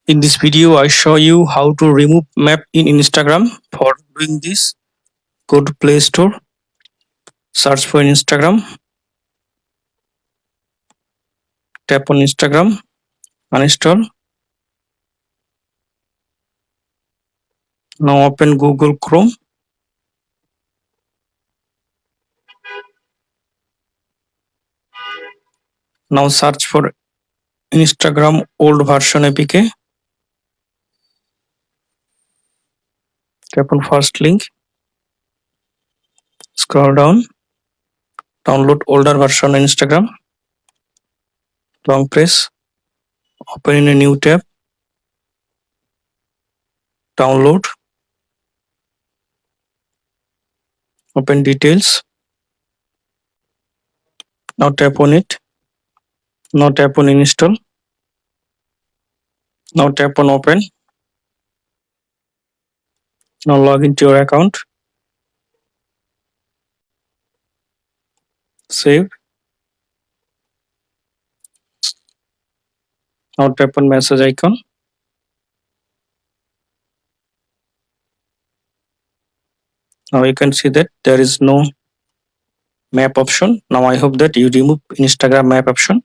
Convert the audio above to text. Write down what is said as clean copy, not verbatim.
In this video, I show you how to remove map in Instagram. For doing this, go to Play Store, search for Instagram, tap on Instagram, uninstall. Now open Google Chrome. Now search for Instagram old version APK. Tap on first link. Scroll down. Download older version on Instagram. Long press. Open in a new tab. Download. Open details. Now tap on it. Now tap on install. Now tap on open. Now log into your account. Save. Now tap on message icon. Now you can see that there is no map option. Now I hope that you remove Instagram map option.